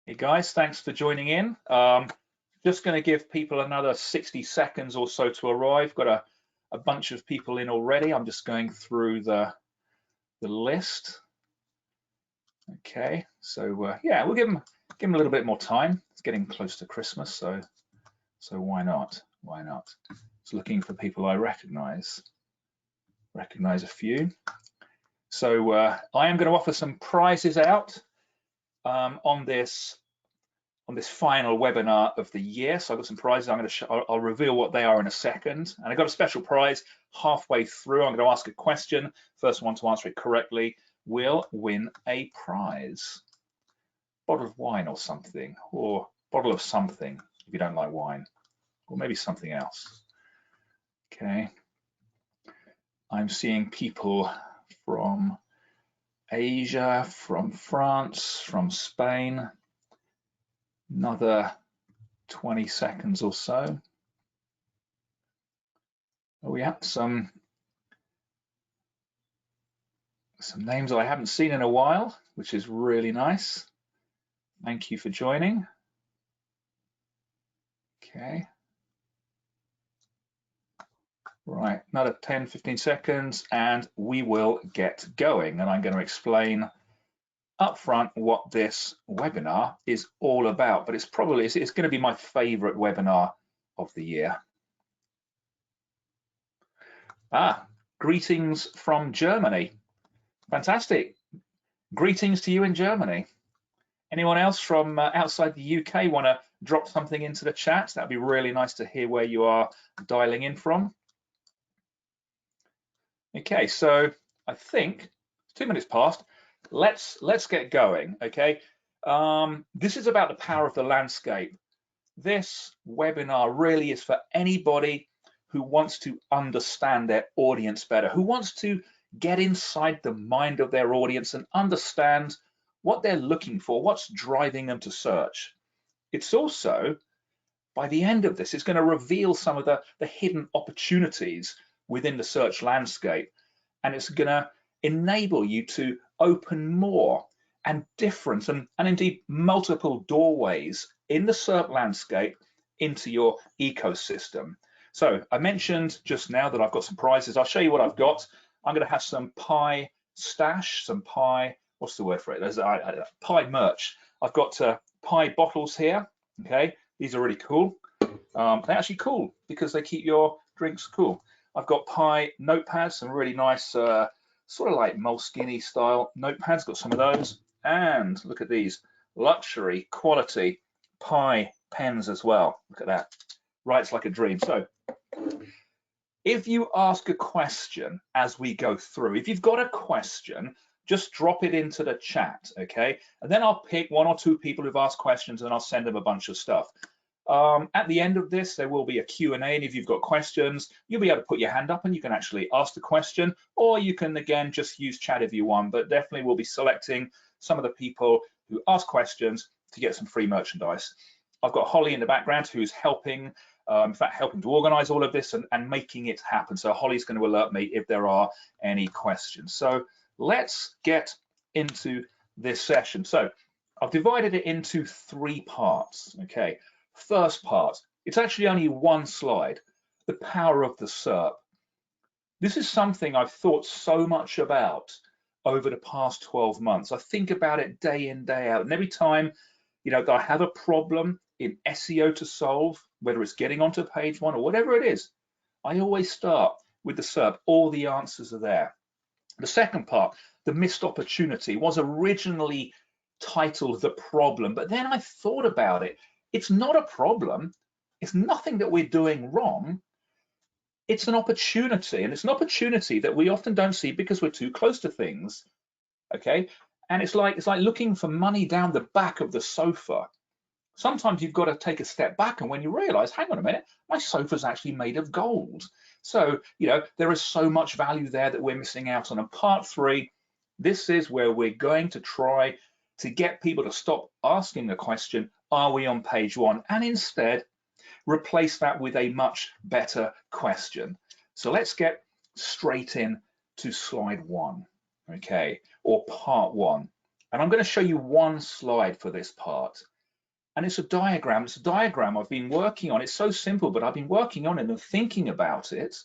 Hey guys, thanks for joining in. Just going to give people another 60 seconds or so to arrive. Got a bunch of people in already. I'm just going through the list. Okay, so yeah, we'll give them a little bit more time. It's getting close to Christmas, so why not? Why not? Just looking for people I recognize a few. So I am going to offer some prizes out on this final webinar of the year. So I've got some prizes. I'll reveal what they are in a second. And I've got a special prize halfway through. I'm going to ask a question. First one to answer it correctly will win a prize. Bottle of wine or something, or bottle of something if you don't like wine, or maybe something else. Okay. I'm seeing people from Asia, from France, from Spain. Another 20 seconds or so. Oh yeah, some names I haven't seen in a while, which is really nice. Thank you for joining. Okay. Right, another 10, 15 seconds and we will get going. And I'm going to explain up front what this webinar is all about, but it's going to be my favorite webinar of the year. Greetings from Germany. Fantastic. Greetings to you in Germany. Anyone else from outside the UK want to drop something into the chat? That'd be really nice to hear where you are dialing in from. Okay, so I think 2 minutes past. Let's get going. Okay, this is about the power of the landscape. This webinar really is for anybody who wants to understand their audience better, who wants to get inside the mind of their audience and understand what they're looking for, what's driving them to search. It's also, by the end of this, it's going to reveal some of the hidden opportunities within the search landscape, and it's going to enable you to open more and different and indeed multiple doorways in the SERP landscape into your ecosystem. So I mentioned just now that I've got some prizes. I'll show you what I've got. I'm going to have some pie stash, some pie, what's the word for it? There's pie merch. I've got pie bottles here. Okay, these are really cool. They're actually cool because they keep your drinks cool. I've got pie notepads, some really nice sort of like Moleskine style notepads, got some of those. And look at these luxury quality pie pens as well. Look at that, writes like a dream. So if you ask a question as we go through, if you've got a question, just drop it into the chat, okay? And then I'll pick 1 or 2 people who've asked questions and I'll send them a bunch of stuff. At the end of this, there will be a Q&A, and if you've got questions, you'll be able to put your hand up and you can actually ask the question, or you can, again, just use chat if you want, but definitely we'll be selecting some of the people who ask questions to get some free merchandise. I've got Holly in the background who's helping, in fact, helping to organize all of this and making it happen. So Holly's going to alert me if there are any questions. So let's get into this session. So I've divided it into 3 parts, okay? First part, it's actually only 1 slide, the power of the SERP. This is something I've thought so much about over the past 12 months. I think about it day in, day out, and every time, you know, that I have a problem in SEO to solve, whether it's getting onto page 1 or whatever it is, I always start with the SERP. All the answers are there. The second part, the missed opportunity, was originally titled The Problem, but then I thought about it. It's not a problem. It's nothing that we're doing wrong. It's an opportunity, and it's an opportunity that we often don't see because we're too close to things, okay? And it's like looking for money down the back of the sofa. Sometimes you've got to take a step back, and when you realize, hang on a minute, my sofa's actually made of gold. So, you know, there is so much value there that we're missing out on. And part 3, this is where we're going to try to get people to stop asking the question, are we on page 1? And instead replace that with a much better question. So let's get straight in to slide 1, okay, or part 1. And I'm going to show you 1 slide for this part. And it's a diagram. It's a diagram I've been working on. It's so simple, but I've been working on it and thinking about it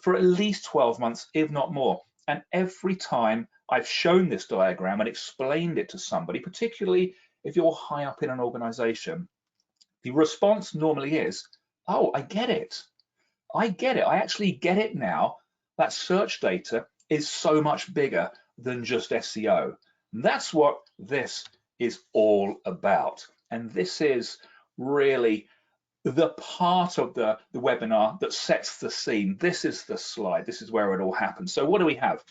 for at least 12 months, if not more. And every time I've shown this diagram and explained it to somebody, particularly if you're high up in an organization, the response normally is, oh, I get it. I get it. I actually get it now. That search data is so much bigger than just SEO. That's what this is all about. And this is really the part of the webinar that sets the scene. This is the slide. This is where it all happens. So what do we have?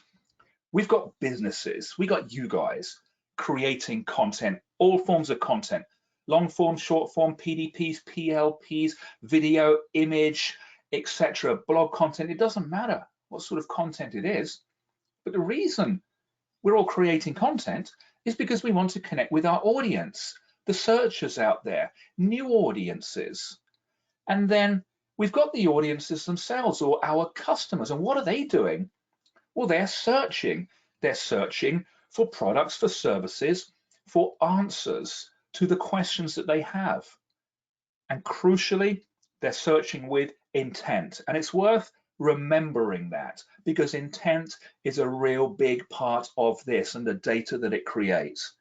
We've got businesses. We got you guys creating content, all forms of content, long form, short form, PDPs, PLPs, video, image, etc., blog content. It doesn't matter what sort of content it is. But the reason we're all creating content is because we want to connect with our audience, the searchers out there, new audiences. And then we've got the audiences themselves, or our customers. And what are they doing? Well, they're searching. They're searching for products, for services, for answers to the questions that they have. And crucially, they're searching with intent. And it's worth remembering that, because intent is a real big part of this and the data that it creates.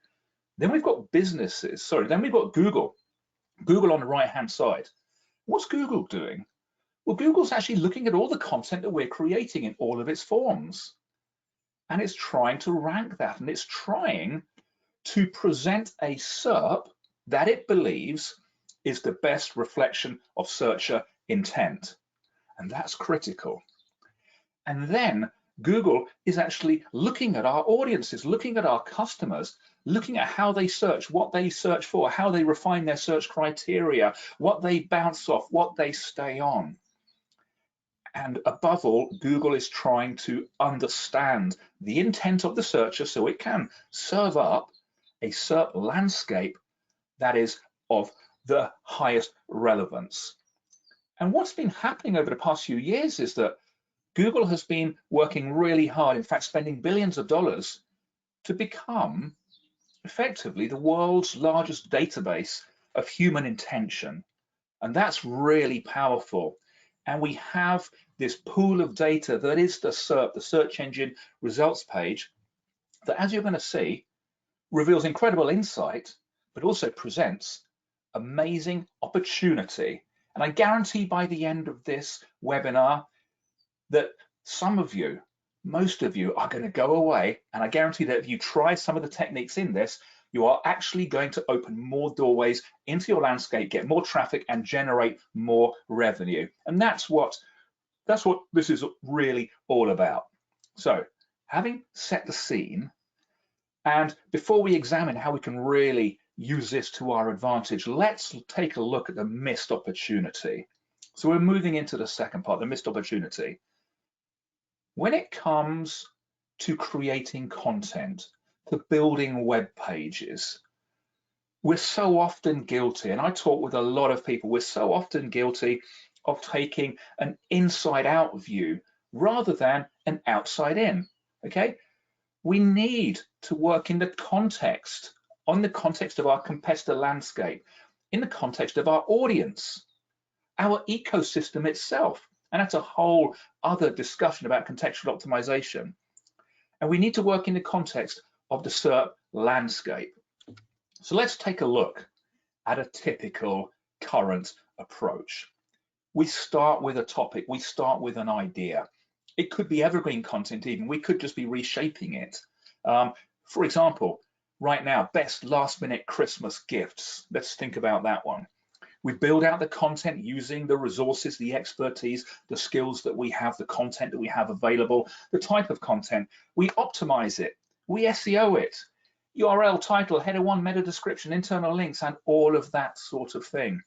Then we've got businesses, then we've got Google on the right-hand side. What's Google doing? Well, Google's actually looking at all the content that we're creating in all of its forms. And it's trying to rank that, and it's trying to present a SERP that it believes is the best reflection of searcher intent. And that's critical. And then Google is actually looking at our audiences, looking at our customers, looking at how they search, what they search for, how they refine their search criteria, what they bounce off, what they stay on. And above all, Google is trying to understand the intent of the searcher so it can serve up a SERP landscape that is of the highest relevance. And what's been happening over the past few years is that Google has been working really hard, in fact, spending billions of dollars to become effectively the world's largest database of human intention. And that's really powerful. And we have this pool of data that is the SERP, the search engine results page, that, as you're going to see, reveals incredible insight, but also presents amazing opportunity. And I guarantee by the end of this webinar that some of you, most of you, are going to go away, and I guarantee that if you try some of the techniques in this, you are actually going to open more doorways into your landscape, get more traffic, and generate more revenue. And that's what this is really all about. So, having set the scene, and before we examine how we can really use this to our advantage, let's take a look at the missed opportunity. So we're moving into the second part, the missed opportunity. When it comes to creating content, to building web pages, we're so often guilty, and I talk with a lot of people, we're so often guilty of taking an inside-out view rather than an outside-in, okay? We need to work in the context, on the context of our competitor landscape, in the context of our audience, our ecosystem itself. And that's a whole other discussion about contextual optimization. And we need to work in the context of the SERP landscape. So let's take a look at a typical current approach. We start with a topic, we start with an idea. It could be evergreen content even, we could just be reshaping it. For example, right now, best last minute Christmas gifts. Let's think about that one. We build out the content using the resources, the expertise, the skills that we have, the content that we have available, the type of content. We optimize it, we SEO it, URL, title, header 1, meta description, internal links, and all of that sort of thing.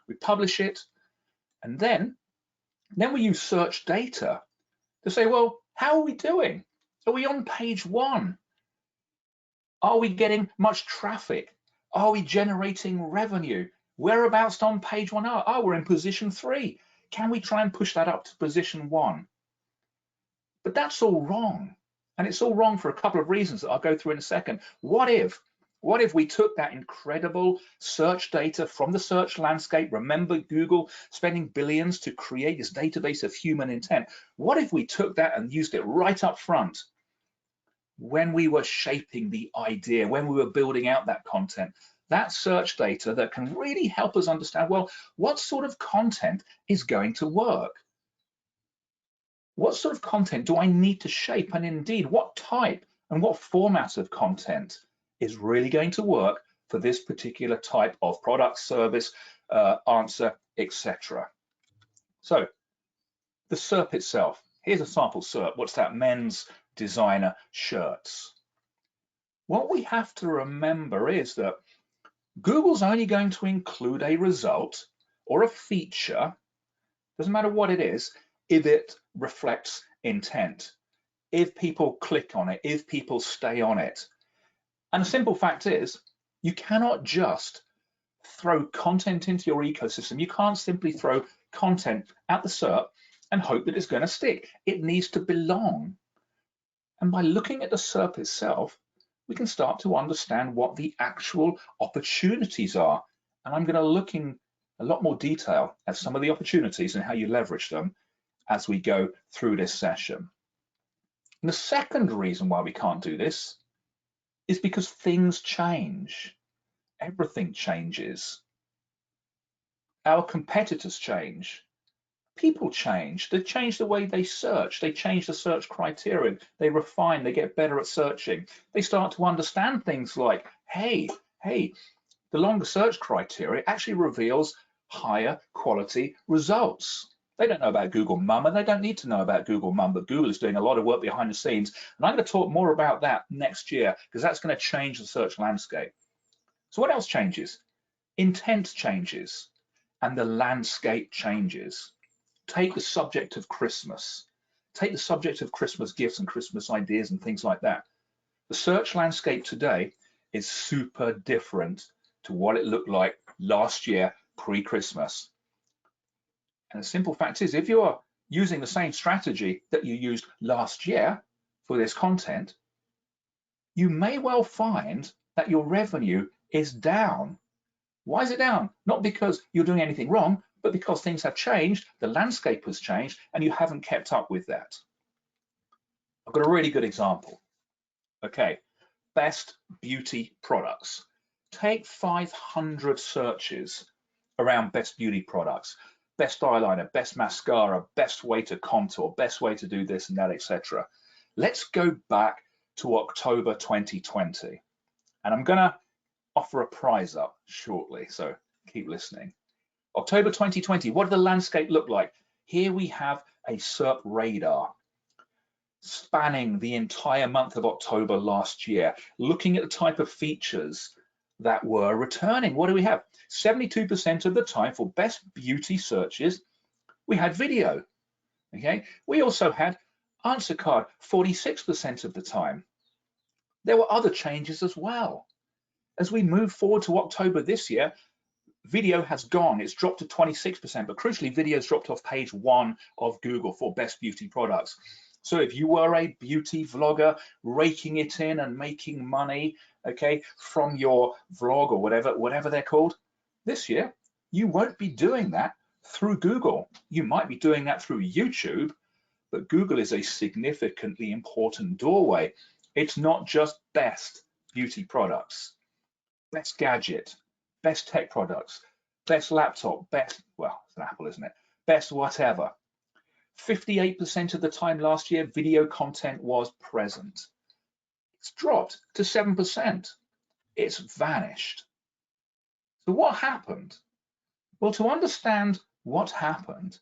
We publish it, and then we use search data to say, well, how are we doing? Are we on page 1? Are we getting much traffic? Are we generating revenue? Whereabouts on page 1 are? Oh, we're in position 3. Can we try and push that up to position 1? But that's all wrong. And it's all wrong for a couple of reasons that I'll go through in a second. What if What if we took that incredible search data from the search landscape? Remember Google spending billions to create this database of human intent. What if we took that and used it right up front when we were shaping the idea, when we were building out that content? That search data that can really help us understand, well, what sort of content is going to work? What sort of content do I need to shape? And indeed, what type and what format of content is really going to work for this particular type of product, service, answer, etc. So the SERP itself, here's a sample SERP. What's that? Men's designer shirts. What we have to remember is that Google's only going to include a result or a feature, doesn't matter what it is, if it reflects intent, if people click on it, if people stay on it. And the simple fact is, you cannot just throw content into your ecosystem. You can't simply throw content at the SERP and hope that it's going to stick. It needs to belong. And by looking at the SERP itself, we can start to understand what the actual opportunities are. And I'm going to look in a lot more detail at some of the opportunities and how you leverage them as we go through this session. And the second reason why we can't do this is because things change. Everything changes. Our competitors change. People change. They change the way they search. They change the search criteria. They refine. They get better at searching. They start to understand things like, hey, the longer search criteria actually reveals higher quality results. They don't know about Google Mum, and they don't need to know about Google Mum, but Google is doing a lot of work behind the scenes. And I'm going to talk more about that next year because that's going to change the search landscape. So what else changes? Intent changes and the landscape changes. Take the subject of Christmas. Take the subject of Christmas gifts and Christmas ideas and things like that. The search landscape today is super different to what it looked like last year pre-Christmas. And the simple fact is, if you are using the same strategy that you used last year for this content, you may well find that your revenue is down. Why is it down? Not because you're doing anything wrong, but because things have changed, the landscape has changed, and you haven't kept up with that. I've got a really good example. Okay, best beauty products. Take 500 searches around best beauty products. Best eyeliner, best mascara, best way to contour, best way to do this and that, etc. Let's go back to October 2020. And I'm going to offer a prize up shortly, so keep listening. October 2020, what did the landscape look like? Here we have a SERP radar spanning the entire month of October last year, looking at the type of features that were returning. What do we have? 72% of the time for best beauty searches, we had video. Okay, we also had answer card 46% of the time. There were other changes as well. As we move forward to October this year, video has gone. It's dropped to 26%, but crucially, video's dropped off page 1 of Google for best beauty products. So if you were a beauty vlogger raking it in and making money, okay, from your vlog or whatever they're called, this year, you won't be doing that through Google. You might be doing that through YouTube, but Google is a significantly important doorway. It's not just best beauty products, best gadget, best tech products, best laptop, best, well, it's an Apple, isn't it? Best whatever. 58% of the time last year, video content was present. It's dropped to 7%. It's vanished. So what happened? Well, to understand what happened,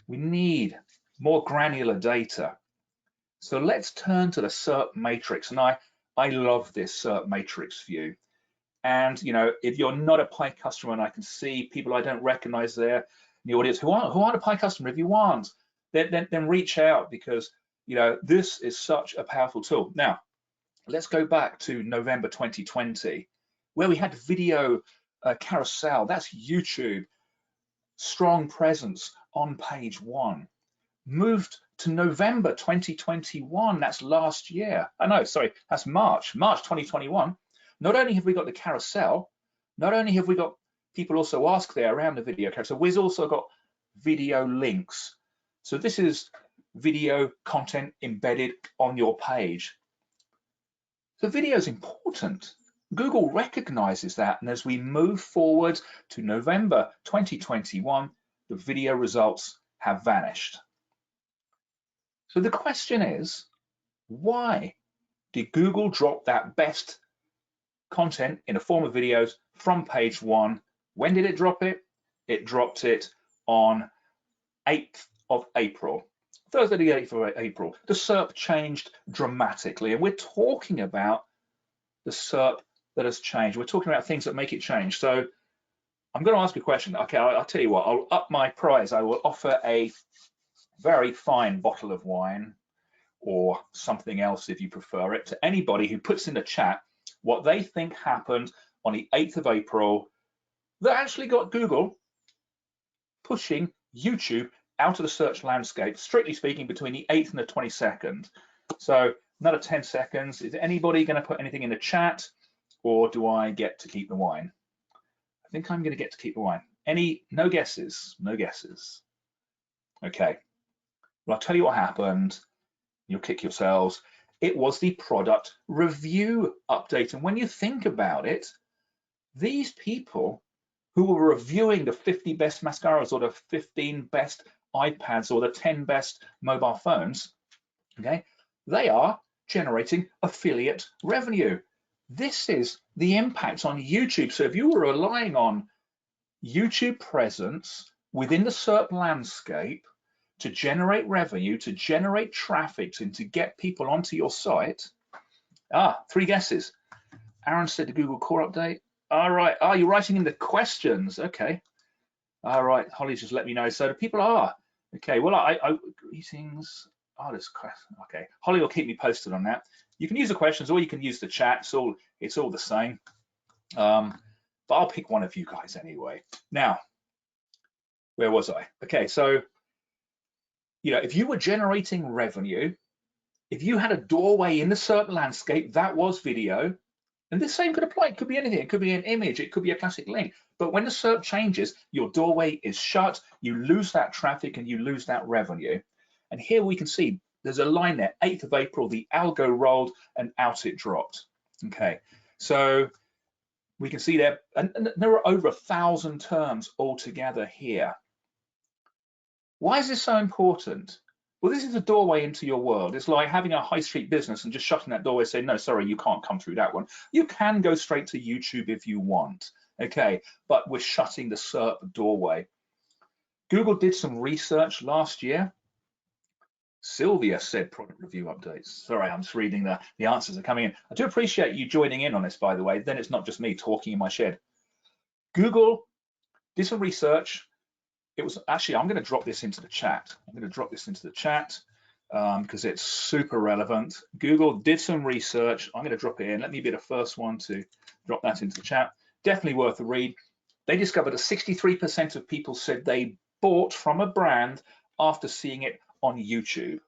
we need more granular data. So let's turn to the SERP matrix. And I love this SERP matrix view. And you know, if you're not a Pi customer, and I can see people I don't recognize there in the audience who aren't a Pi customer, if you aren't, then reach out, because you know this is such a powerful tool. Now, let's go back to November 2020, where we had video carousel. That's YouTube, strong presence on page 1. Moved to November 2021. That's last year. Oh no, sorry, that's March 2021. not only have we got the carousel, not only have we got people also ask there around the video carousel, we've also got video links. So this is video content embedded on your page. The video is important. Google recognizes that, and as we move forward to November 2021, the video results have vanished. So the question is, why did Google drop that best content in the form of videos from page 1? When did it drop it? It dropped it on 8th of April. Thursday the 8th of April. The SERP changed dramatically, and we're talking about the SERP that has changed. We're talking about things that make it change. So I'm going to ask a question. Okay, I'll tell you what, I'll up my price. I will offer a very fine bottle of wine or something else if you prefer it to anybody who puts in the chat what they think happened on the 8th of April that actually got Google pushing YouTube out of the search landscape, strictly speaking, between the 8th and the 22nd. So another 10 seconds. Is anybody going to put anything in the chat, or do I get to keep the wine? I think I'm going to get to keep the wine. No guesses? No guesses. Okay. Well, I'll tell you what happened. You'll kick yourselves. It was the product review update. And when you think about it, these people who were reviewing the 50 best mascaras or the 15 best iPads or the 10 best mobile phones, okay, they are generating affiliate revenue. This is the impact on YouTube. So if you were relying on YouTube presence within the SERP landscape to generate revenue, to generate traffic, and to get people onto your site, 3 guesses. Aaron said the Google Core update. All right. You're writing in the questions. Okay. All right. Holly's just let me know. So the people are. Okay. Well, greetings. This question. Okay. Holly will keep me posted on that. You can use the questions or you can use the chat. It's all the same. But I'll pick one of you guys anyway. Now, where was I? Okay. So, if you were generating revenue, if you had a doorway in the SERP landscape, that was video. And the same could apply. It could be anything. It could be an image. It could be a classic link. But when the SERP changes, your doorway is shut. You lose that traffic and you lose that revenue. And here we can see there's a line there, 8th of April, the algo rolled and out it dropped. Okay, so we can see there, and there are over 1,000 terms altogether here. Why is this so important? Well, this is a doorway into your world. It's like having a high street business and just shutting that doorway, saying, no, sorry, you can't come through that one. You can go straight to YouTube if you want, okay? But we're shutting the SERP doorway. Google did some research last year. Sylvia said product review updates. Sorry, I'm just reading the answers are coming in. I do appreciate you joining in on this, by the way. Then it's not just me talking in my shed. Google did some research. It was actually, I'm going to drop this into the chat. Because it's super relevant. Google did some research. I'm going to drop it in. Let me be the first one to drop that into the chat. Definitely worth a read. They discovered that 63% of people said they bought from a brand after seeing it on YouTube.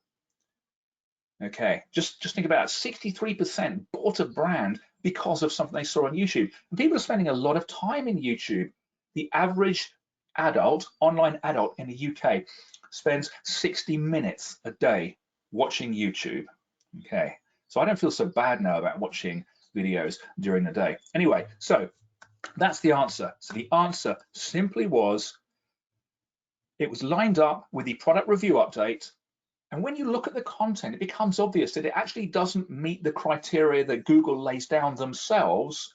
Okay, just think about it. 63% bought a brand because of something they saw on YouTube. And people are spending a lot of time in YouTube. The average adult, online adult in the UK spends 60 minutes a day watching YouTube. Okay, so I don't feel so bad now about watching videos during the day. Anyway, so that's the answer. So the answer simply was, it was lined up with the product review update. And when you look at the content, it becomes obvious that it actually doesn't meet the criteria that Google lays down themselves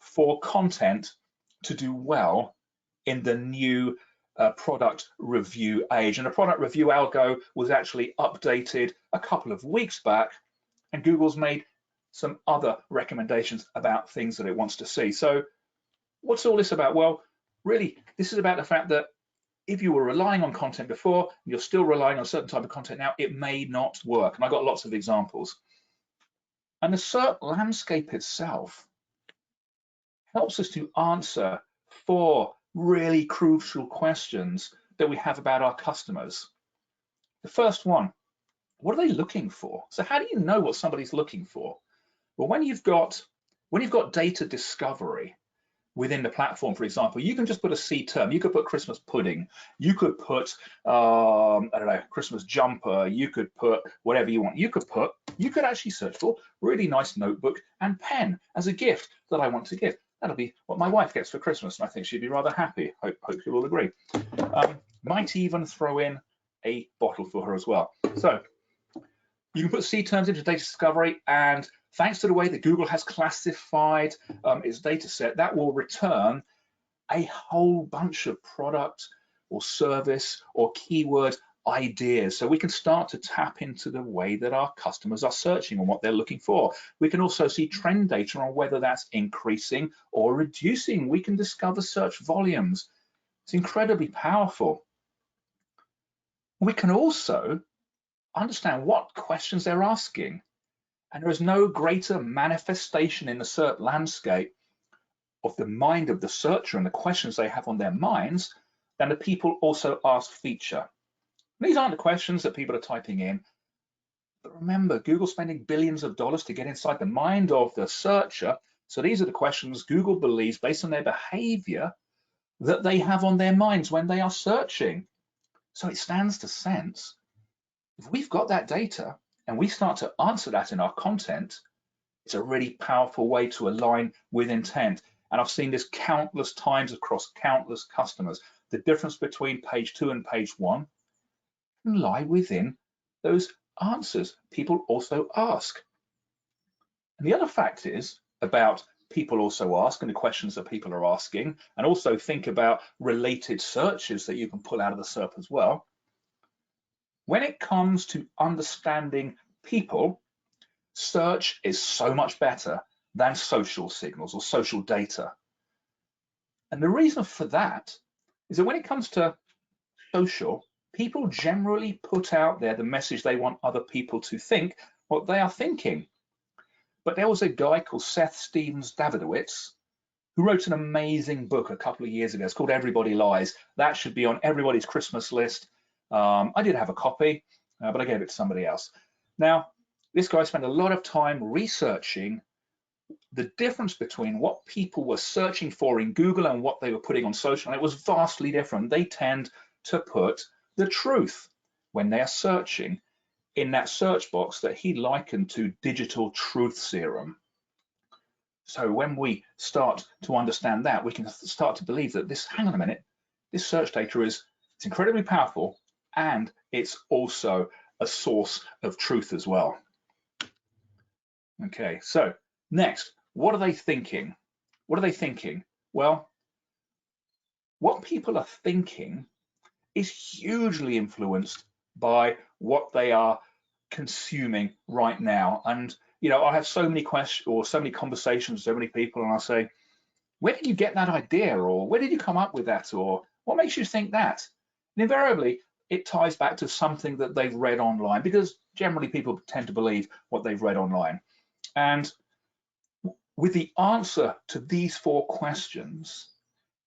for content to do well in the new product review age. And the product review algo was actually updated a couple of weeks back, and Google's made some other recommendations about things that it wants to see. So what's all this about? Well, really, this is about the fact that if you were relying on content before, you're still relying on a certain type of content now, it may not work. And I've got lots of examples. And the SERP landscape itself helps us to answer 4 really crucial questions that we have about our customers. The first one, what are they looking for? So how do you know what somebody's looking for? Well, when you've got when you've got data discovery within the platform, for example, you can just put a C term. You could put Christmas pudding. You could put, I don't know, Christmas jumper. You could put whatever you want. You could actually search for really nice notebook and pen as a gift that I want to give. That'll be what my wife gets for Christmas, and I think she'd be rather happy. Hope you'll all agree. Might even throw in a bottle for her as well. So you can put C terms into data discovery, and thanks to the way that Google has classified its data set, that will return a whole bunch of product or service or keyword ideas. So we can start to tap into the way that our customers are searching and what they're looking for. We can also see trend data on whether that's increasing or reducing. We can discover search volumes. It's incredibly powerful. We can also understand what questions they're asking. And there is no greater manifestation in the SERP landscape of the mind of the searcher and the questions they have on their minds than the people also ask feature. These aren't the questions that people are typing in, but remember, Google's spending billions of dollars to get inside the mind of the searcher. So these are the questions Google believes, based on their behavior, that they have on their minds when they are searching. So it stands to sense, if we've got that data and we start to answer that in our content, it's a really powerful way to align with intent. And I've seen this countless times across countless customers. The difference between page 2 and page 1 can lie within those answers people also ask. And the other fact is about people also ask and the questions that people are asking, and also think about related searches that you can pull out of the SERP as well. When it comes to understanding people, search is so much better than social signals or social data. And the reason for that is that when it comes to social, people generally put out there the message they want other people to think what they are thinking. But there was a guy called Seth Stephens-Davidowitz who wrote an amazing book a couple of years ago. It's called Everybody Lies. That should be on everybody's Christmas list. I did have a copy, but I gave it to somebody else. Now, this guy spent a lot of time researching the difference between what people were searching for in Google and what they were putting on social, and it was vastly different. They tend to put the truth when they are searching in that search box that he likened to digital truth serum. So when we start to understand that, we can start to believe that this, hang on a minute, this search data it's incredibly powerful, and it's also a source of truth as well. Okay, so next, what are they thinking? What are they thinking? Well, what people are thinking is hugely influenced by what they are consuming right now. And you know, I have so many questions or so many conversations with so many people, and I'll say, where did you get that idea, or where did you come up with that, or what makes you think that? And invariably, it ties back to something that they've read online, because generally people tend to believe what they've read online. And with the answer to these 4 questions,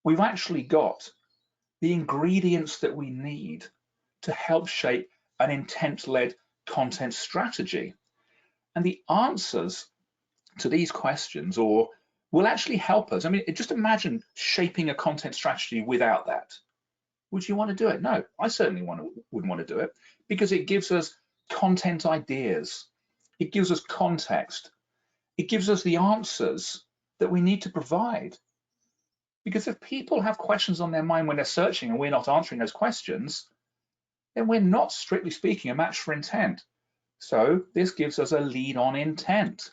we've actually got the ingredients that we need to help shape an intent-led content strategy. And the answers to these questions will actually help us. I mean, just imagine shaping a content strategy without that. Would you want to do it? No, I certainly wouldn't want to do it, because it gives us content ideas. It gives us context. It gives us the answers that we need to provide. Because if people have questions on their mind when they're searching and we're not answering those questions, then we're not, strictly speaking, a match for intent. So this gives us a lead on intent.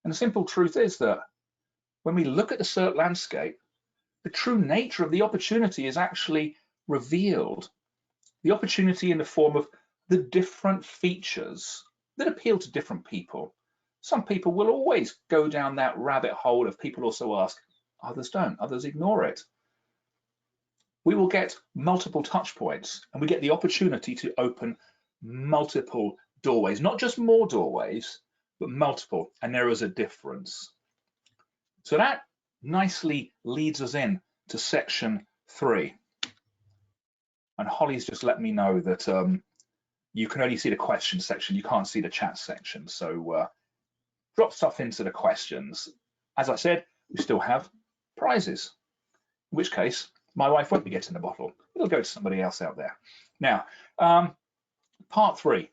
And the simple truth is that when we look at the SERP landscape, the true nature of the opportunity is actually revealed. The opportunity in the form of the different features that appeal to different people. Some people will always go down that rabbit hole of people also ask, others don't, others ignore it. We will get multiple touch points, and we get the opportunity to open multiple doorways, not just more doorways, but multiple, and there is a difference. So that nicely leads us in to section 3. And Holly's just let me know that you can only see the question section, you can't see the chat section. So drop stuff into the questions. As I said, we still have prizes, in which case my wife won't be getting the bottle. It'll go to somebody else out there. Now, part 3,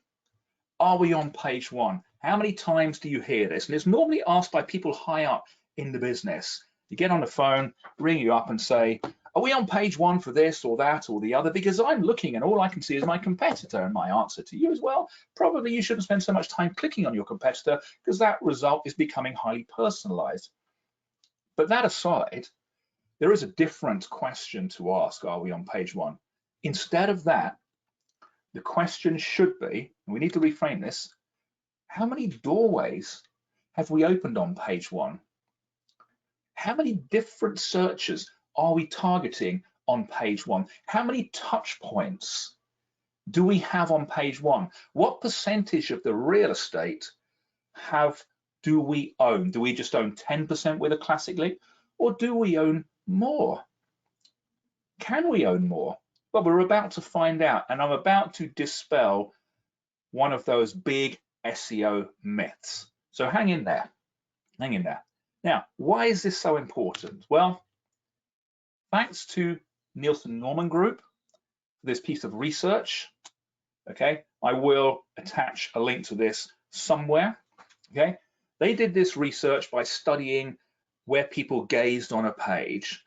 are we on page 1? How many times do you hear this? And it's normally asked by people high up in the business. You get on the phone, ring you up and say, are we on page 1 for this or that or the other? Because I'm looking and all I can see is my competitor. And my answer to you is, well, probably you shouldn't spend so much time clicking on your competitor because that result is becoming highly personalized. But that aside, there is a different question to ask, are we on page 1? Instead of that, the question should be, and we need to reframe this, how many doorways have we opened on page 1? How many different searches are we targeting on page 1? How many touch points do we have on page 1? What percentage of the real estate do we own? Do we just own 10% with a classic link, or do we own more? Can we own more? Well, we're about to find out, and I'm about to dispel one of those big SEO myths. So hang in there, hang in there. Now, why is this so important? Well, thanks to Nielsen Norman Group for this piece of research. Okay, I will attach a link to this somewhere. Okay, they did this research by studying where people gazed on a page,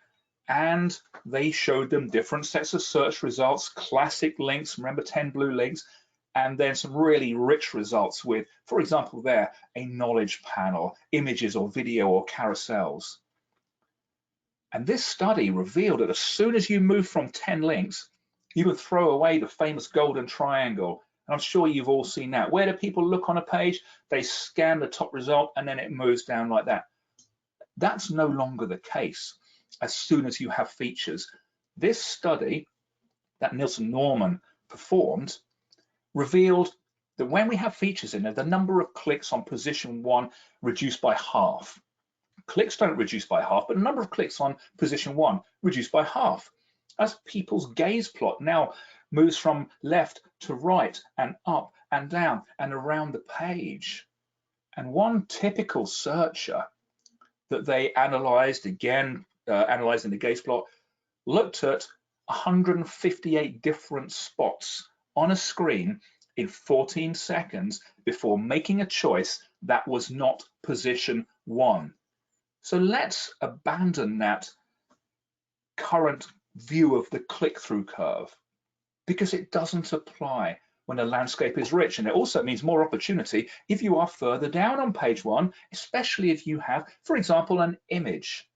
and they showed them different sets of search results, classic links, remember 10 blue links, and then some really rich results with, for example, there, a knowledge panel, images or video or carousels. And this study revealed that as soon as you move from 10 links, you can throw away the famous golden triangle. And I'm sure you've all seen that. Where do people look on a page? They scan the top result and then it moves down like that. That's no longer the case as soon as you have features. This study that Nielsen Norman performed revealed that when we have features in there, the number of clicks on position 1 reduced by half. Clicks don't reduce by half, but the number of clicks on position 1 reduced by half. As people's gaze plot now moves from left to right and up and down and around the page. And one typical searcher that they analyzed, again, analyzing the gaze plot, looked at 158 different spots on a screen in 14 seconds before making a choice that was not position 1. So let's abandon that current view of the click-through curve because it doesn't apply when the landscape is rich, and it also means more opportunity if you are further down on page 1, especially if you have, for example, an image.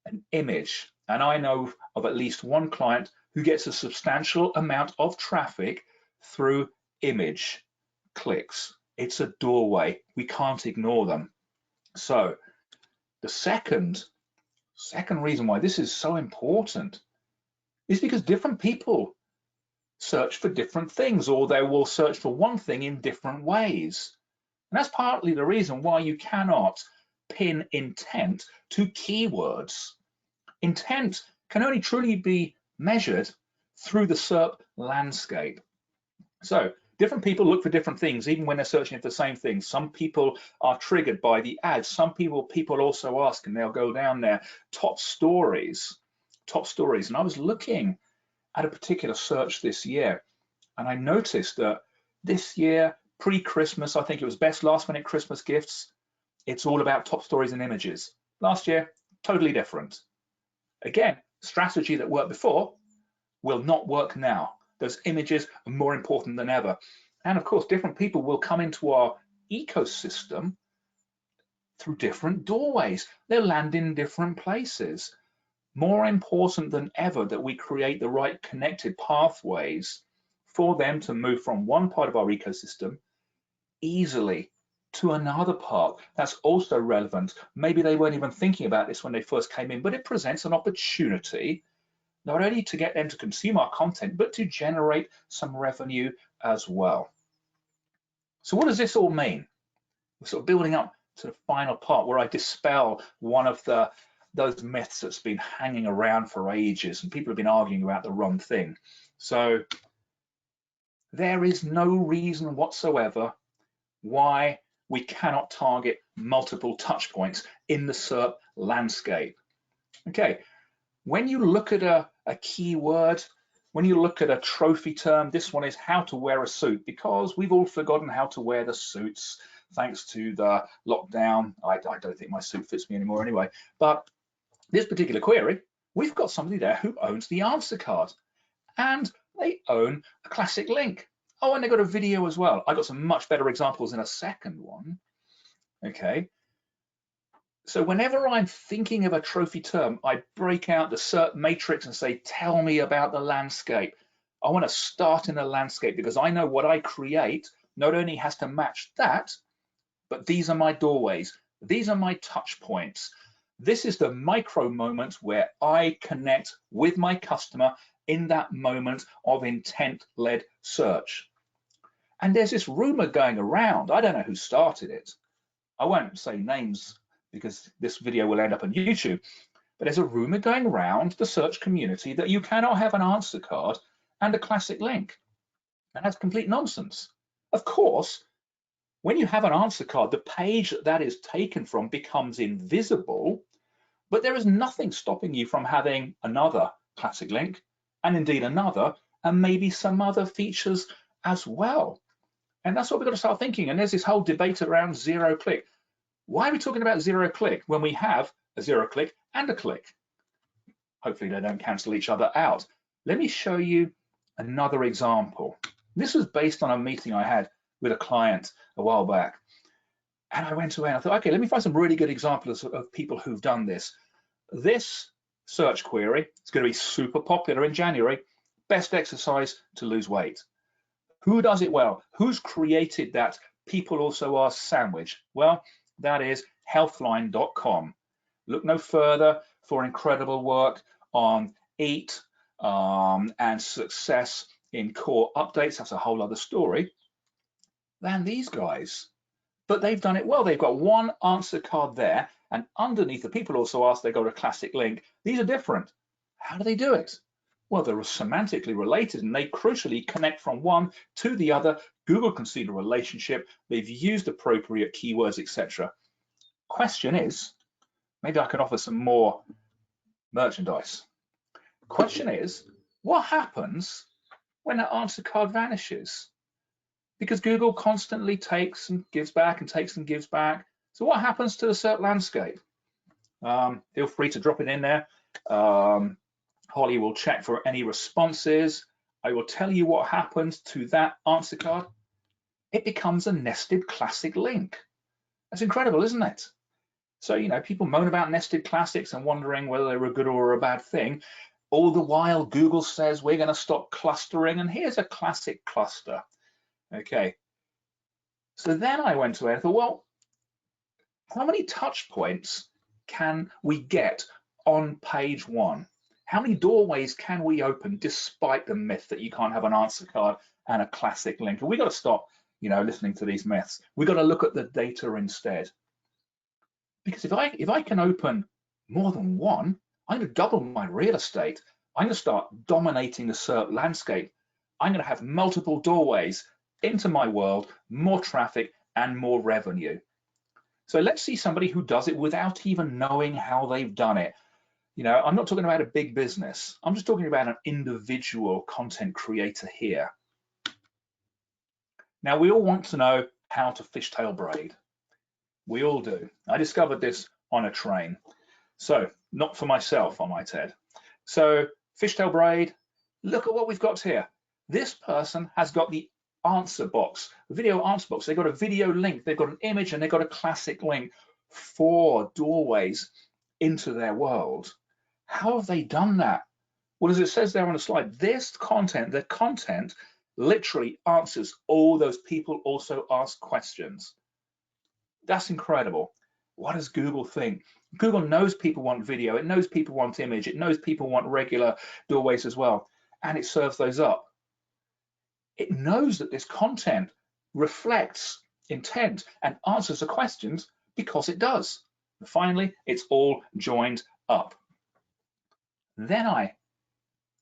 And I know of at least one client who gets a substantial amount of traffic through image clicks. It's a doorway. We can't ignore them. So the second reason why this is so important is because different people search for different things, or they will search for one thing in different ways. And that's partly the reason why you cannot pin intent to keywords. Intent can only truly be measured through the SERP landscape. So different people look for different things, even when they're searching for the same thing. Some people are triggered by the ads. Some people also ask, and they'll go down there, top stories. And I was looking at a particular search this year, and I noticed that this year, pre-Christmas, I think it was best last minute Christmas gifts, it's all about top stories and images. Last year, totally different. Again, strategy that worked before will not work now. Those images are more important than ever. And of course, different people will come into our ecosystem through different doorways. They'll land in different places. More important than ever that we create the right connected pathways for them to move from one part of our ecosystem easily to another part that's also relevant. Maybe they weren't even thinking about this when they first came in, but it presents an opportunity not only to get them to consume our content, but to generate some revenue as well. So what does this all mean? We're sort of building up to the final part where I dispel one of those myths that's been hanging around for ages and people have been arguing about the wrong thing. So there is no reason whatsoever why we cannot target multiple touch points in the SERP landscape. Okay, when you look at a keyword, when you look at a trophy term, this one is how to wear a suit, because we've all forgotten how to wear the suits thanks to the lockdown. I don't think my suit fits me anymore anyway. But this particular query, we've got somebody there who owns the answer card, and they own a classic link. Oh, and they got a video as well. I got some much better examples in a second one. Okay. So whenever I'm thinking of a trophy term, I break out the SERP matrix and say, tell me about the landscape. I want to start in a landscape because I know what I create not only has to match that, but these are my doorways. These are my touch points. This is the micro moment where I connect with my customer in that moment of intent-led search. And there's this rumor going around. I don't know who started it. I won't say names because this video will end up on YouTube, but there's a rumor going around the search community that you cannot have an answer card and a classic link. And that's complete nonsense. Of course, when you have an answer card, the page that is taken from becomes invisible, but there is nothing stopping you from having another classic link, and indeed another, and maybe some other features as well. And that's what we've got to start thinking. And there's this whole debate around zero click. Why are we talking about zero click when we have a zero click and a click? Hopefully they don't cancel each other out. Let me show you another example. This was based on a meeting I had with a client a while back. And I went away and I thought, okay, let me find some really good examples of people who've done this. This search query is going to be super popular in January. Best exercise to lose weight. Who does it well? Who's created that people also ask sandwich? Well, that is healthline.com. Look no further for incredible work on EAT and success in core updates. That's a whole other story than these guys. But they've done it well. They've got one answer card there, and underneath the people also ask, they got a classic link. These are different. How do they do it? Well, they're semantically related, and they crucially connect from one to the other. Google can see the relationship. They've used appropriate keywords, etc. Question is, maybe I can offer some more merchandise. Question is, what happens when that answer card vanishes? Because Google constantly takes and gives back and takes and gives back. So what happens to the SERP landscape? Feel free to drop it in there. Holly will check for any responses. I will tell you what happens to that answer card. It becomes a nested classic link. That's incredible, isn't it? So, you know, people moan about nested classics and wondering whether they're a good or a bad thing. All the while, Google says we're going to stop clustering, and here's a classic cluster. Okay. So then I went away and thought, well, how many touch points can we get on page one? How many doorways can we open despite the myth that you can't have an answer card and a classic link? And we got to stop, you know, listening to these myths. We got to look at the data instead. Because if I can open more than one, I'm going to double my real estate. I'm going to start dominating the SERP landscape. I'm going to have multiple doorways into my world, more traffic and more revenue. So let's see somebody who does it without even knowing how they've done it. You know, I'm not talking about a big business. I'm just talking about an individual content creator here. Now, we all want to know how to fishtail braid. We all do. I discovered this on a train. So, not for myself, I might add. So, fishtail braid, look at what we've got here. This person has got the answer box, the video answer box. They've got a video link, they've got an image, and they've got a classic link. 4 doorways into their world. How have they done that? Well, as it says there on the slide, this content, the content literally answers all those people also ask questions. That's incredible. What does Google think? Google knows people want video, it knows people want image, it knows people want regular doorways as well, and it serves those up. It knows that this content reflects intent and answers the questions because it does. And finally, it's all joined up. Then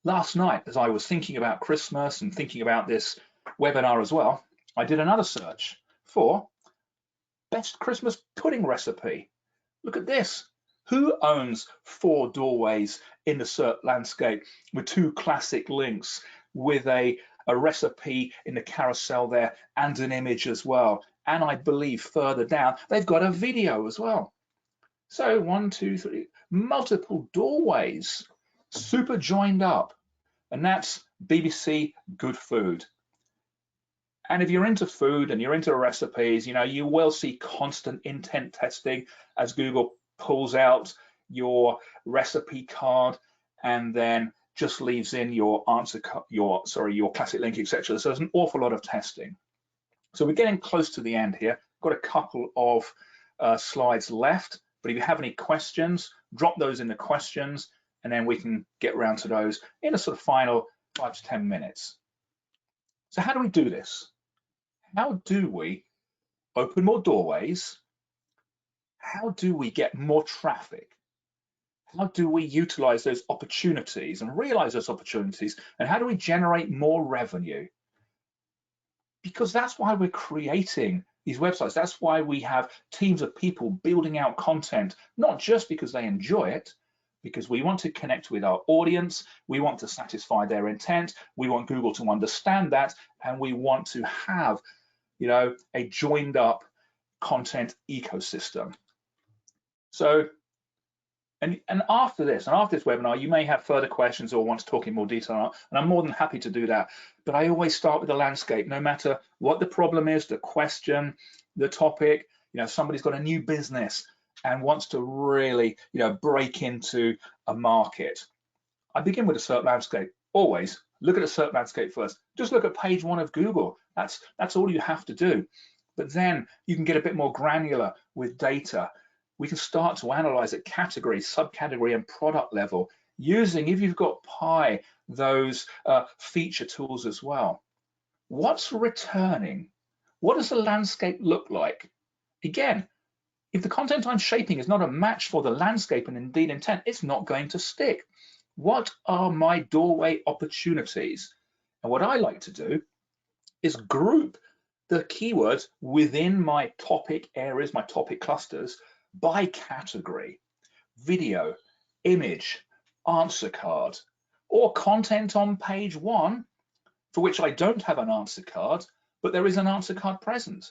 last night, as I was thinking about Christmas and thinking about this webinar as well, I did another search for Best Christmas pudding recipe. Look at this. Who owns 4 doorways in the SERP landscape with 2 classic links with a recipe in the carousel there and an image as well? And I believe further down, they've got a video as well. So 1, 2, 3, multiple doorways, super joined up. And that's BBC Good Food. And if you're into food and you're into recipes, you will see constant intent testing as Google pulls out your recipe card and then just leaves in your your classic link, etc. So there's an awful lot of testing. So we're getting close to the end here. Got a couple of slides left, but if you have any questions, drop those in the questions, and then we can get around to those in a sort of final 5 to 10 minutes. So how do we do this? How do we open more doorways? How do we get more traffic? How do we utilize those opportunities and realize those opportunities? And how do we generate more revenue? Because that's why we're creating these websites. That's why we have teams of people building out content, not just because they enjoy it, because we want to connect with our audience, we want to satisfy their intent, we want Google to understand that, and we want to have, a joined up content ecosystem. So, and after this webinar, you may have further questions or want to talk in more detail, and I'm more than happy to do that. But I always start with the landscape, no matter what the problem is, the question, the topic. Somebody's got a new business and wants to really, break into a market. I begin with a SERP landscape. Always look at a SERP landscape first. Just look at page 1 of Google. That's all you have to do. But then you can get a bit more granular with data. We can start to analyze at category, subcategory, and product level using, if you've got Pi, those feature tools as well. What's returning? What does the landscape look like? Again, if the content I'm shaping is not a match for the landscape and indeed intent, it's not going to stick. What are my doorway opportunities? And what I like to do is group the keywords within my topic areas, my topic clusters, by category: video, image, answer card, or content on page 1 for which I don't have an answer card, but there is an answer card present.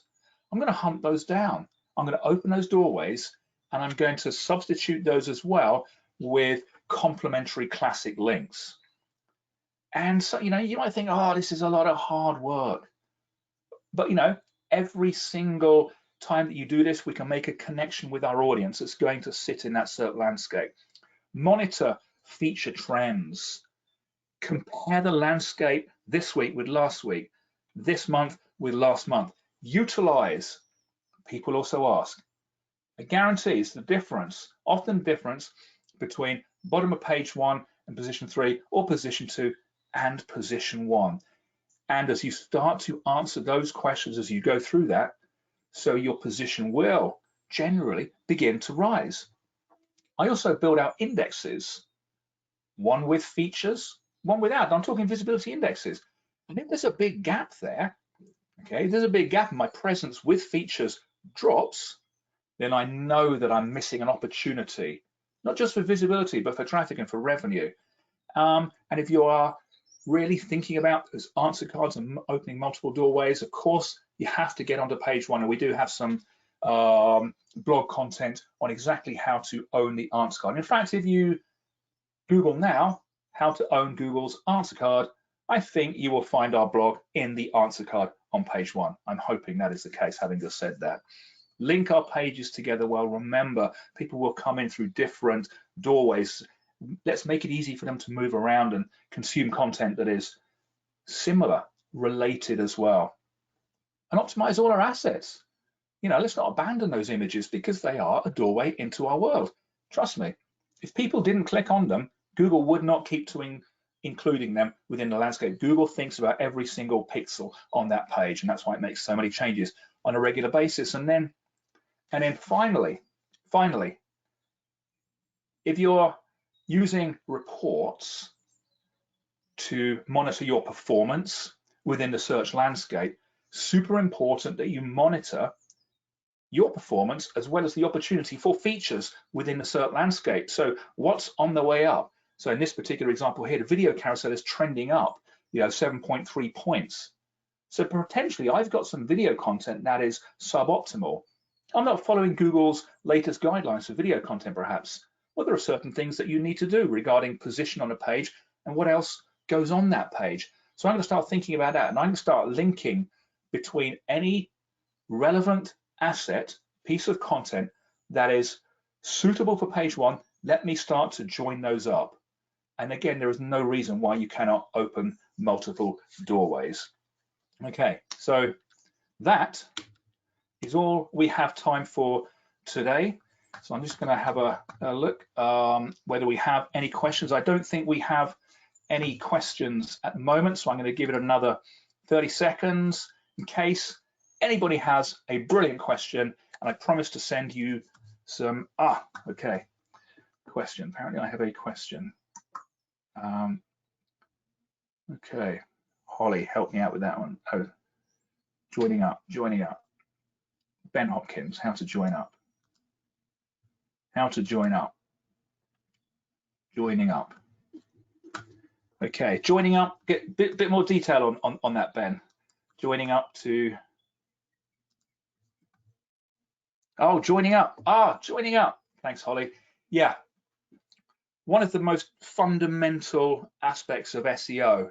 I'm going to hunt those down. I'm going to open those doorways, and I'm going to substitute those as well with complementary classic links. And so, you might think, oh, this is a lot of hard work. But, every single time that you do this, we can make a connection with our audience that's going to sit in that SERP landscape. Monitor feature trends. Compare the landscape this week with last week, this month with last month. Utilize. People also ask. I guarantee it's the difference, often difference between bottom of page 1 and position 3, or position 2 and position 1. And as you start to answer those questions as you go through that, so your position will generally begin to rise. I also build out indexes, one with features, one without. I'm talking visibility indexes. And if there's a big gap there, okay, if there's a big gap and my presence with features drops, then I know that I'm missing an opportunity, not just for visibility, but for traffic and for revenue. And if you are really thinking about those answer cards and opening multiple doorways, of course, you have to get onto page 1. And we do have some blog content on exactly how to own the answer card. In fact, if you Google now, how to own Google's answer card, I think you will find our blog in the answer card on page 1. I'm hoping that is the case, having just said that. Link our pages together well. Remember, people will come in through different doorways. Let's make it easy for them to move around and consume content that is similar, related as well. And optimize all our assets. Let's not abandon those images because they are a doorway into our world. Trust me, if people didn't click on them, Google would not keep including them within the landscape. Google thinks about every single pixel on that page, and that's why it makes so many changes on a regular basis. And then finally, if you're using reports to monitor your performance within the search landscape, super important that you monitor your performance as well as the opportunity for features within the SERP landscape. So what's on the way up? So in this particular example here, the video carousel is trending up, 7.3 points. So potentially I've got some video content that is suboptimal. I'm not following Google's latest guidelines for video content perhaps. Well, there are certain things that you need to do regarding position on a page and what else goes on that page. So I'm going to start thinking about that, and I'm going to start linking between any relevant asset, piece of content that is suitable for page one. Let me start to join those up. And again, there is no reason why you cannot open multiple doorways. Okay, so that is all we have time for today. So I'm just going to have a look whether we have any questions. I don't think we have any questions at the moment, so I'm going to give it another 30 seconds in case anybody has a brilliant question, and I promise to send you some, okay, question. Apparently I have a question. Okay, Holly, help me out with that one. Oh, joining up. Ben Hopkins, how to join up. Joining up. Okay, joining up, get a bit more detail on that, Ben. Joining up to, joining up. Joining up. Thanks, Holly. Yeah, one of the most fundamental aspects of SEO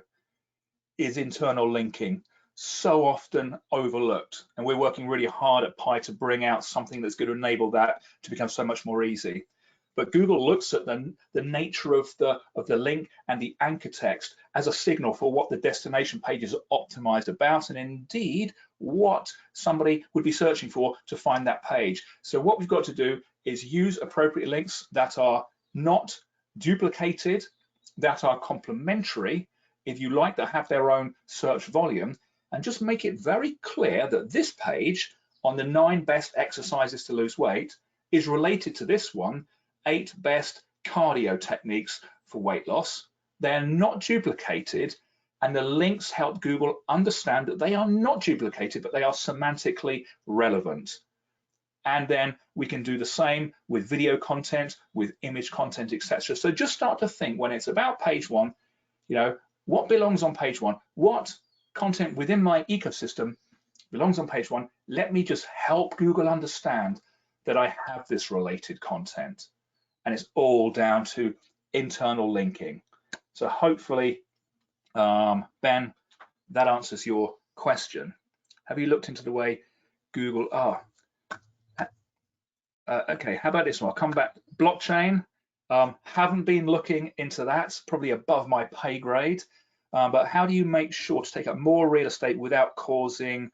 is internal linking, so often overlooked. And we're working really hard at Pi to bring out something that's going to enable that to become so much more easy. But Google looks at the nature of the link and the anchor text as a signal for what the destination page is optimized about, and indeed what somebody would be searching for to find that page. So what we've got to do is use appropriate links that are not duplicated, that are complementary, if you like, that have their own search volume, and just make it very clear that this page on the 9 best exercises to lose weight is related to this one, 8 best cardio techniques for weight loss. They're not duplicated, and the links help Google understand that they are not duplicated, but they are semantically relevant. And then we can do the same with video content, with image content, etc. So just start to think when it's about page one, what belongs on page one? What content within my ecosystem belongs on page one? Let me just help Google understand that I have this related content. And it's all down to internal linking. So hopefully, Ben, that answers your question. Have you looked into the way Google okay, how about this one? I'll come back. Blockchain, haven't been looking into that. It's probably above my pay grade. But how do you make sure to take up more real estate without causing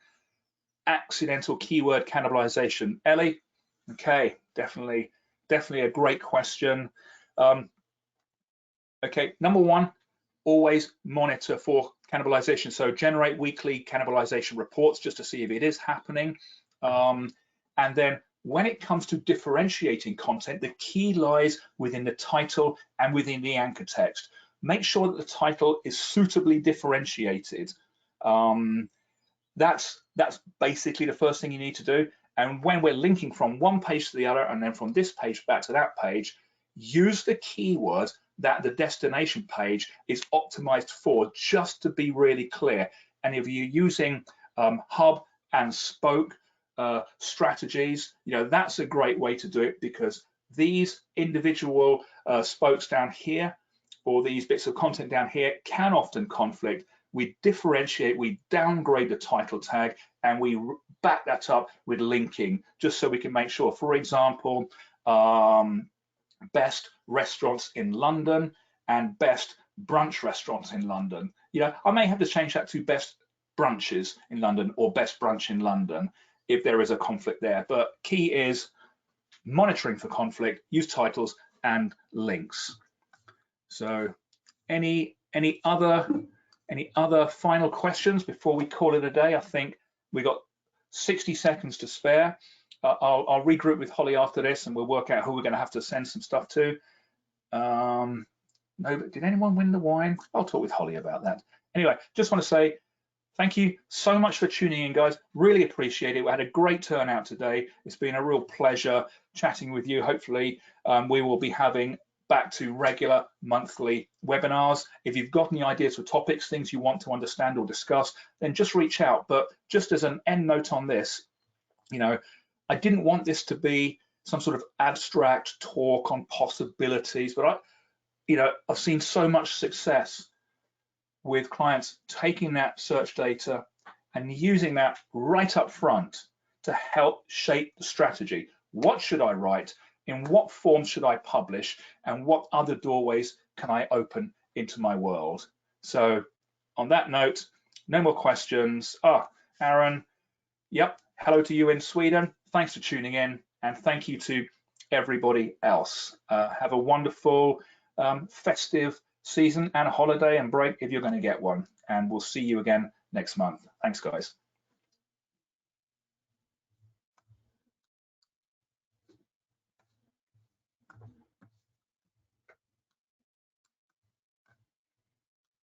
accidental keyword cannibalization? Ellie, okay, definitely a great question. Okay, number one, always monitor for cannibalization. So generate weekly cannibalization reports just to see if it is happening. And then when it comes to differentiating content, the key lies within the title and within the anchor text. Make sure that the title is suitably differentiated. That's basically the first thing you need to do. And when we're linking from one page to the other and then from this page back to that page, use the keyword that the destination page is optimized for, just to be really clear. And if you're using hub and spoke strategies, that's a great way to do it, because these individual spokes down here or these bits of content down here can often conflict. We differentiate, we downgrade the title tag, and we back that up with linking, just so we can make sure. For example, best restaurants in London and best brunch restaurants in London. I may have to change that to best brunches in London or best brunch in London if there is a conflict there. But key is monitoring for conflict, use titles and links. So any other final questions before we call it a day? I think we got 60 seconds to spare. I'll regroup with Holly after this and we'll work out who we're going to have to send some stuff to. No, but did anyone win the wine? I'll talk with Holly about that. Anyway, just want to say Thank you so much for tuning in, guys. Really appreciate it. We had a great turnout today. It's been a real pleasure chatting with you. Hopefully, we will be having back to regular monthly webinars. If you've got any ideas for topics, things you want to understand or discuss, then just reach out. But just as an end note on this, you know, I didn't want this to be some sort of abstract talk on possibilities, but I've seen so much success with clients taking that search data and using that right up front to help shape the strategy. What should I write? In what form should I publish? And what other doorways can I open into my world? So on that note, no more questions. Aaron, yep, hello to you in Sweden. Thanks for tuning in, and thank you to everybody else. Have a wonderful festive season and holiday and break if you're going to get one. And we'll see you again next month. Thanks, guys.